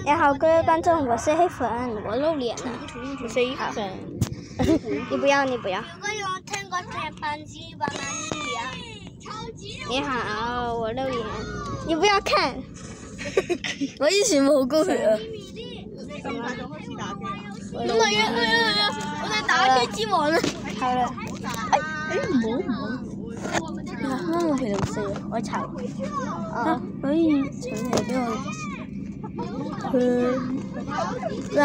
然后各位观众，我是黑粉，我露脸了。黑粉。你不要，你不要。如果有聽過鐵板子話你好，我露臉。你不要看。我以前冇好高血啊。唔係啊！我哋打機之王啦。係啦。唔好。啱我皮度四啊，我查。可以長期俾我。嗱，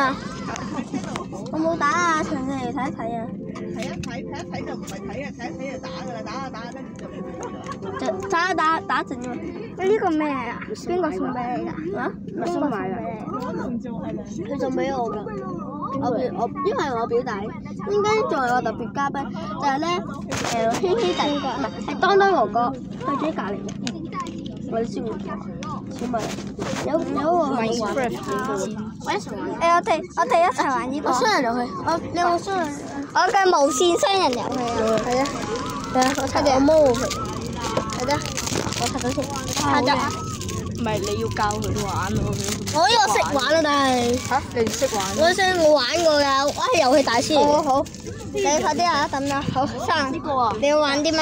我冇打啊，長期嚟睇一睇啊。睇一睇就唔係睇啊，睇一睇就打㗎啦，打跟住就冇咗。打陣喎。呢個咩啊？邊個送俾你㗎？啊？邊個買㗎？佢送俾我㗎。因為我表弟，應該仲係我特別嘉賓，就係咧軒軒弟，唔係係當哥哥，佢住喺隔離嘅。我哋先會小米有個 Minecraft 嘅，我一齊玩。我哋一齊玩呢個。我雙人遊戲，你有冇雙人？我嘅無線雙人遊戲啊！係啊，我拆隻毛皮，係啫，我拆咗先，拆咗。唔係你要教佢玩喎。我呢個識玩啊，但係嚇你唔識玩？我玩過㗎，我係遊戲大師。好，你快啲啊！等啦，好生。呢個啊？你要玩啲咩？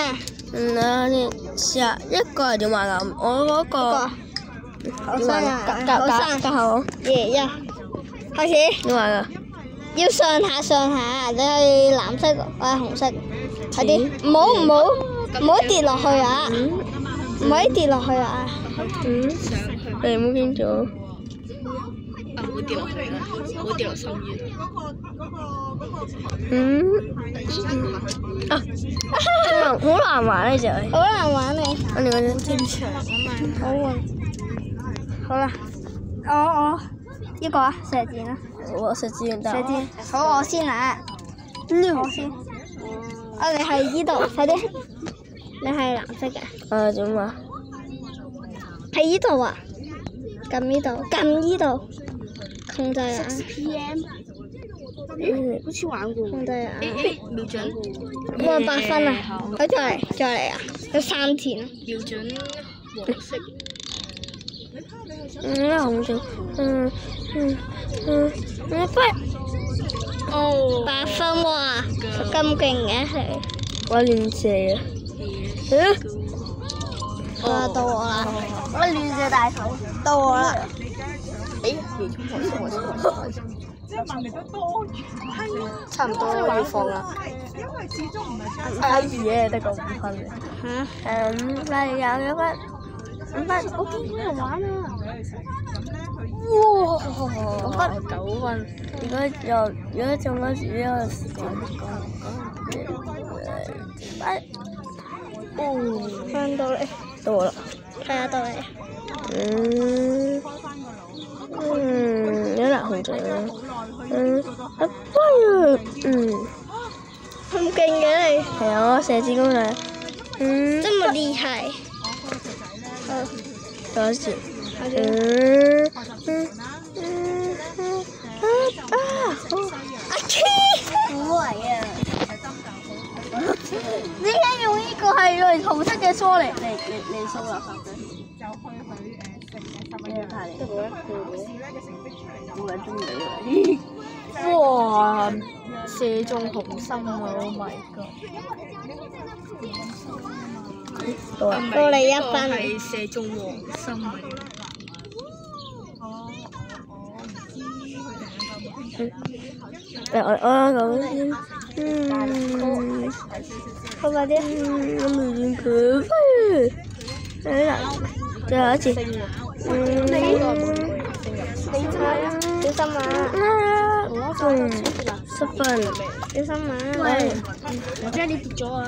你試下一個係點玩啊？我嗰個好生啊！夾好。耶！開始。點玩啊？要上下，你係藍色或者紅色，快啲！唔好跌落去啊！唔可以跌落去啊！你冇見咗？唔好跌落去啦，唔好跌落深淵。好難玩呢隻。好難玩你。我哋嗰隻天長啊嘛。好啊。好啦，我呢個啊，射箭啦。我射箭得。射箭。好，我先啦。我先。你係呢度，快啲。你係藍色嘅。點啊？喺呢度啊！撳呢度，控制啊！好似玩過。控制啊！瞄準。哇，8分啊！好，再嚟啊！有3田啊！瞄準黃色。紅色。哦。 8分哇！咁勁嘅係。我亂射啊！到我啦！我亂射大頭，到我啦！即係問嚟都多餘。係啊。差唔多要放啦。因為始終唔係嘢得個5分嘅。例如有5分，我見到人玩啊！哇！5分9分，如果中咗呢個時間翻到嚟，到我啦。睇下到你。有啲紅咗。咁勁嘅你。係啊，我射箭功能。這麼厲害。多謝。點解用呢個係用紅色嘅梳嚟掃垃圾嘅？就去佢食嘅太試咧嘅成績出嚟就冇人中意你哇！射中紅心啊 ！Oh my god！ 到你1分。係射中黃心啊！我咁先，好快啲。我未見佢飛。最後一次。你猜啊！小心啊！10分。小心啊！喂，我知你跌咗啊！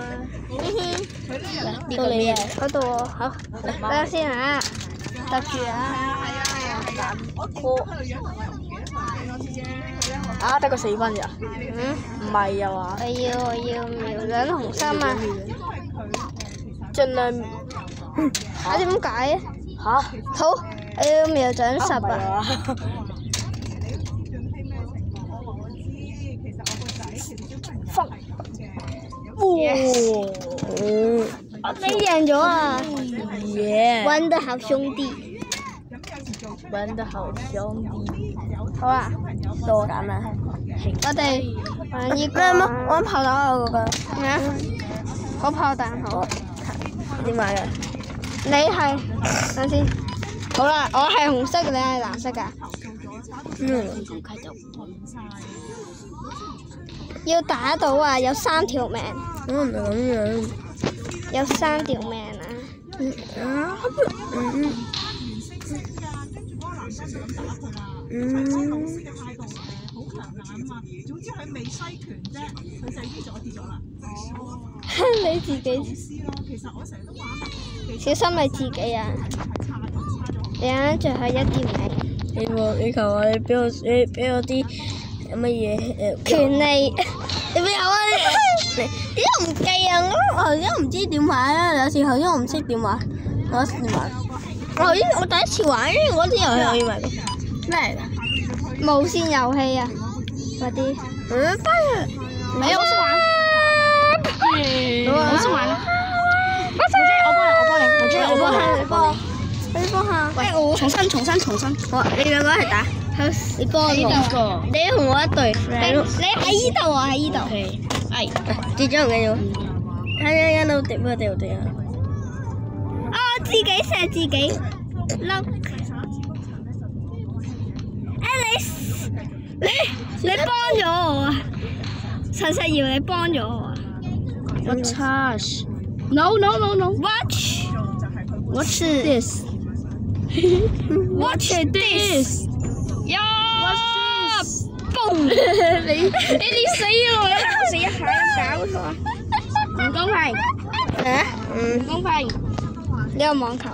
到你啊！嗰度喎，好，等下先啊，得住啊！得個4分咋？唔係啊嘛？我要瞄準紅心啊！盡量。點解啊？好，我要瞄準10啊！你贏咗啊！玩得好兄弟。們的好兄弟。好啊，到我揀啦。我哋玩呢個玩炮彈啊嗰個。咩啊？好炮彈好。點買嘅？你係等先。好啦，我係紅色，你係藍色㗎。要打到啊！有3條命。唔係咁樣。有3條命啊！你自己小心你自己啊！你啱最後一條命。你求我，你俾我啲乜嘢權利。你俾我啊！點解唔記啊？我頭先唔知點玩啊！有時頭先我唔識點玩，我試玩。我第一次玩，因為嗰啲遊戲我以為咩嚟㗎？無線遊戲啊，嗰啲。翻嚟。唔係，我識玩。我識玩。我幫你。你幫下。喂，重新。好，你兩個一齊打。你幫我。你同我一隊。你喺依度啊，喺依度。跌咗唔緊要。睇到跌咩掉啊？自己射自己。碌。你幫咗我啊！陳世瑤，你幫咗我啊 What touch?！No. Watch. What's this? Watch this. 呀！嘣！你死我啦！死一下搞錯。唔公平。唔公平。呢個網球啊，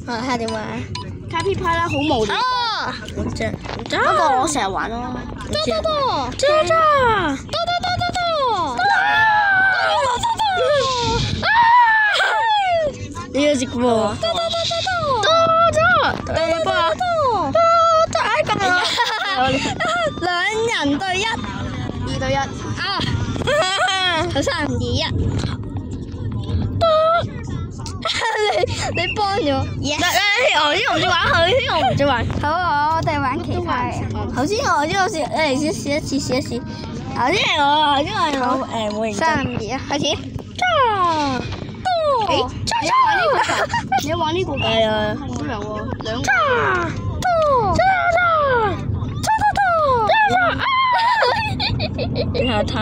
好。睇下點玩。卡皮派啦，好無聊。唔知。不過我成日玩咯。多。你有食過？多。你幫我。咁啊2人對1。2對1。啊！好3、2、1。你幫咗。我呢個唔知玩，我唔知玩。好，我哋玩其他嘅。頭先我試一次。頭先係我冇認真。3、2、1，開始。你要玩呢個？係啊。好涼喎，兩個。你下頭。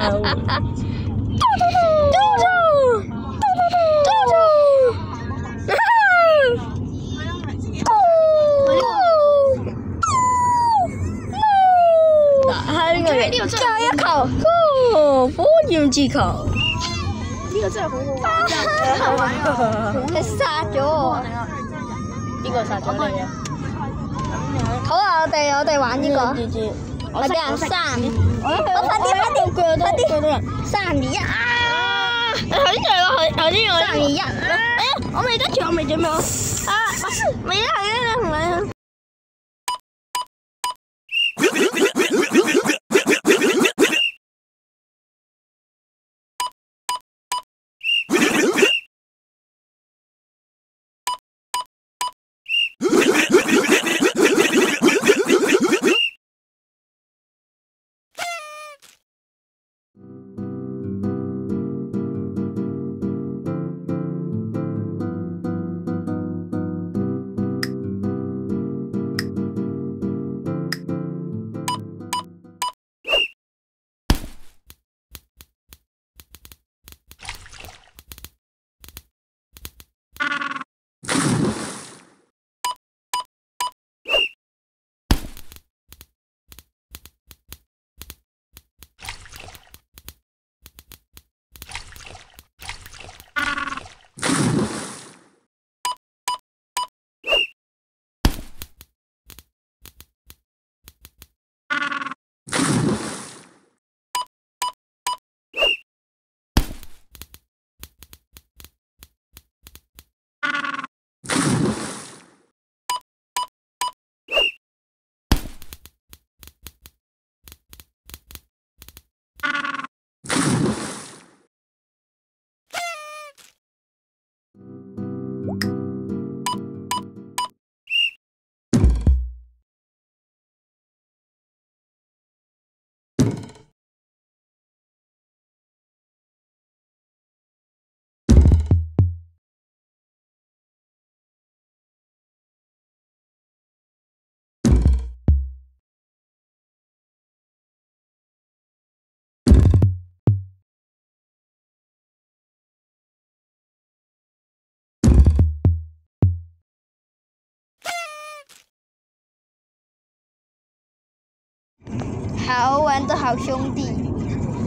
加一球。火焰之球。呢個真係好好玩。你殺咗我。邊個殺咗你啊？好啊，我哋玩呢個。我俾人3。我快啲！3、2、1啊！頭先我。3、2、1。我未得住，我未準備好。未啊，係同你。好，玩得好兄弟。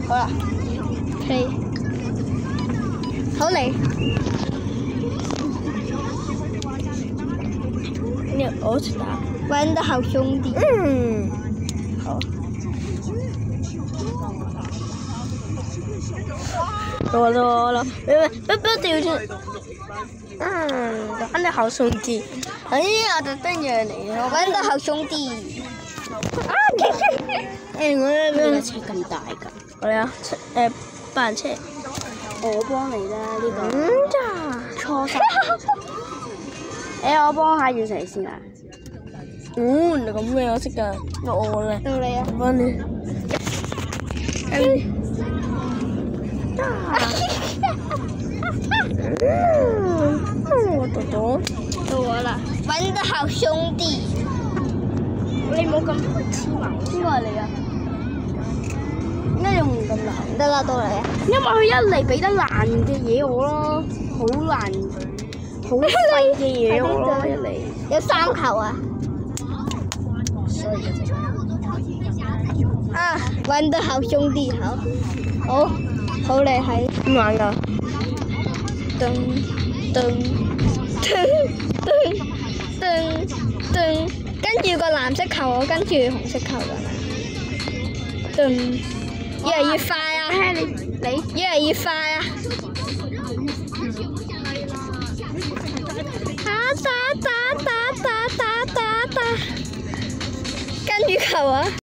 好啦，play。好嚟。我去打。玩得好兄弟。嗯。好。我了，不掉轉。玩得好兄弟。哎呀，特登讓你，玩得好兄弟。啊！誒，我呢邊車咁大㗎。我哋啊，扮車。我幫你啦，呢個。咋？初三。我幫下要成先啊。原來咁嘅我識㗎，我咧。到你啊！我幫你。我讀到。到我啦！玩得好兄弟。你冇咁黐埋。邊個係你啊？點解用唔咁難？得啦，到你啊！因為佢一嚟俾得難嘅嘢我咯，好難、好細嘅嘢我咯，一嚟。有3球啊！啊，玩得好兄弟，好你係點玩㗎？噔噔噔噔噔噔，跟住個藍色球，我跟住紅色球㗎。噔，越嚟越快啊！你越嚟越快啊！打，跟住球啊！